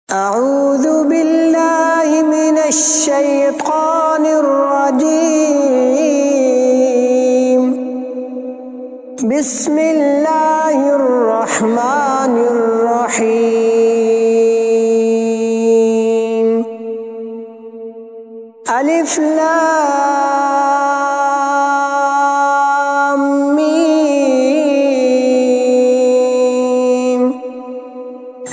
أعوذ بالله من الشيطان الرجيم. بسم الله الرحمن الرحيم. ألف لام ميم.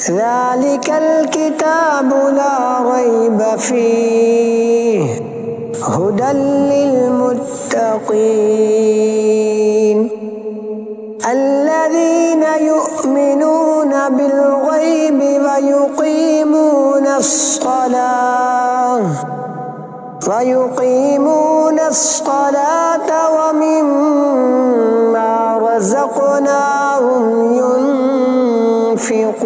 ذلك الكتاب لا ريب فيه هدى للمتقين الذين يؤمنون بالغيب ويقيمون الصلاة ومما رزقناهم ينفقون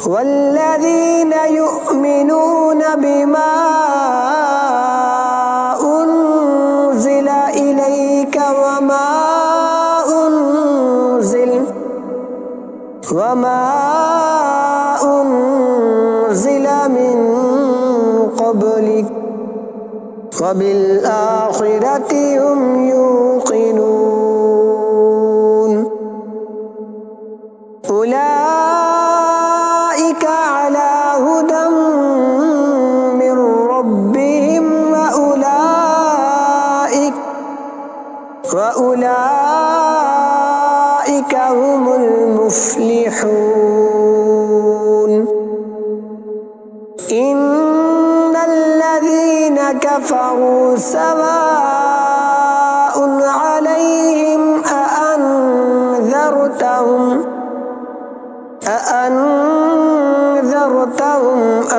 والذين يؤمنون بما أنزل إليك وما أنزل من قبلك وبالآخرة هم يوقنون أولئك على هدى من ربهم وأولئك هم المفلحون. إن الذين كفروا سواء عليهم أأنذرتهم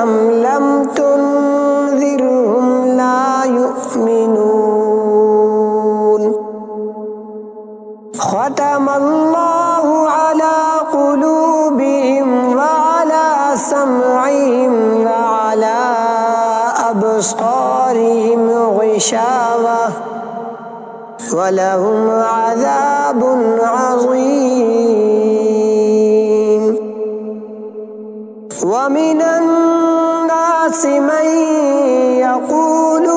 أم لم تنذرهم لا يؤمنون. ختم الله على قلوبهم وعلى سمعهم وعلى أبصارهم غشاوة ولهم عذاب عظيم. ومن الناس من يقول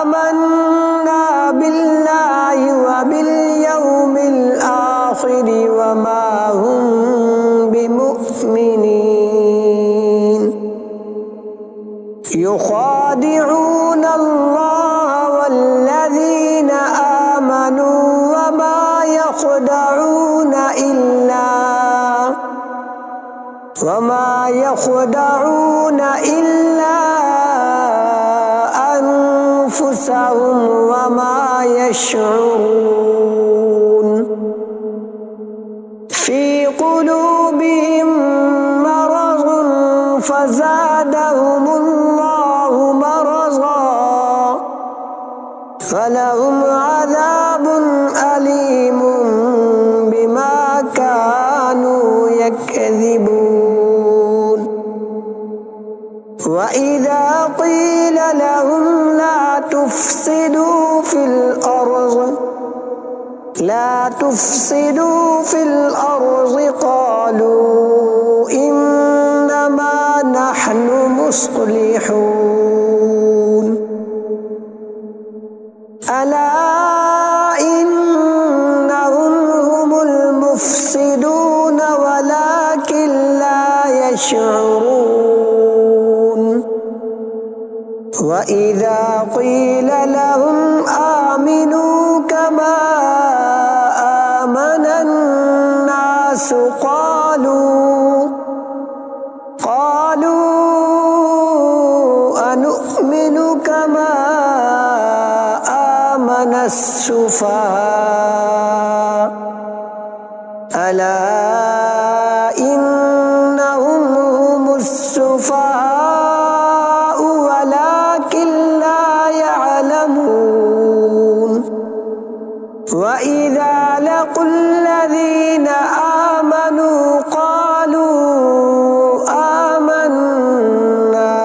آمنا بالله وباليوم الآخر وما هم بمؤمنين يخادعون الله والذين آمنوا وما يخدعون إلا أنفسهم وما يشعرون. في قلوبهم مرض فزادهم الله مرضا فلهم عذاب أليم بما كانوا يكذبون. وإذا قيل لهم لا تفسدوا في الأرض قالوا إنما نحن مصلحون. ألا إنهم هم المفسدون ولكن لا يشعرون. وإذا قيل لهم آمنوا كما آمن الناس قالوا أنؤمن كما آمن السفهاء ألا إنهم هم السفهاء ولكن لا يعلمون. وإذا لقوا الذين آمنوا قالوا آمنا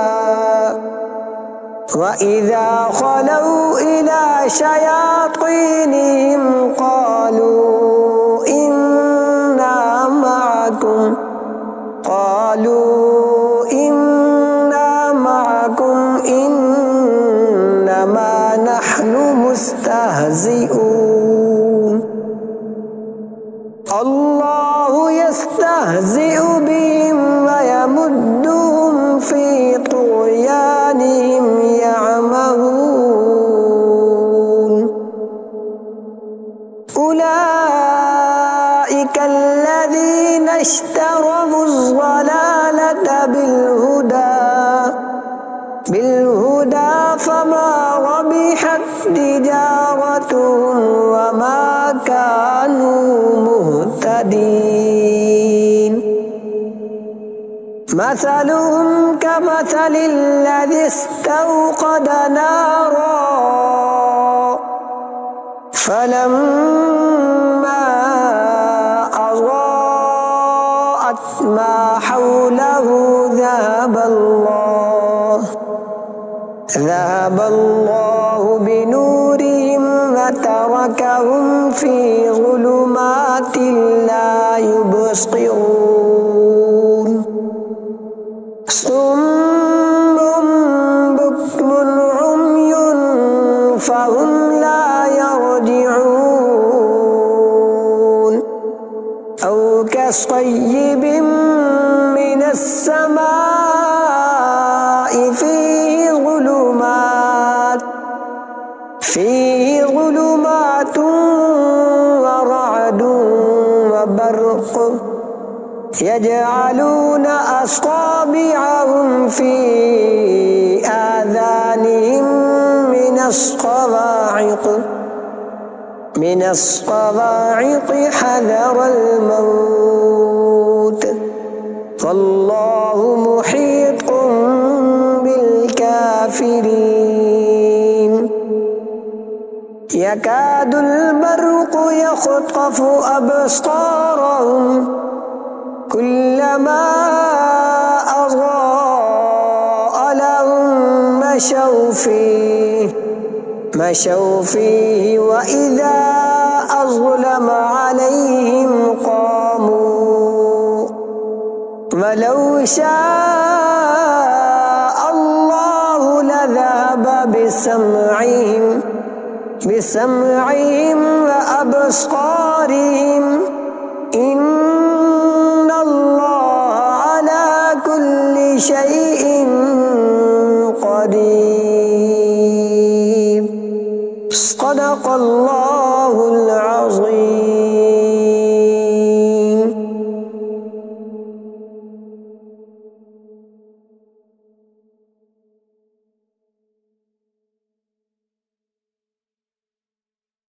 وإذا خلوا إلى شياطينهم قالوا إنا معكم إنما نحن مستهزئون الله يستهزئ بهم ويمدهم في طغيانهم يعمهون أولئك الذين اشتروا الضلالة بالهدى فما ربحت تجارتهم وما كانوا مهتدين مثلهم كمثل الذي استوقد نارا فلما أضاءت ما حوله ذهب الله بنورهم وتركهم في ظلمات لا يبصرون صم بكم عمي فهم لا يرجعون أو كصيب من السماء فيه ظلمات ورعد وبرق يجعلون أصابعهم في آذانهم من الصواعق حذر الموت والله محيط بالكافرين يكاد البرق يخطف أبصارهم كلما أضاء لهم مشوا فيه وإذا أظلم عليهم قاموا ولو شاء الله لذهب بسمعهم وأبصارهم إن الله على كل شيء قدير صدق الله العظيم.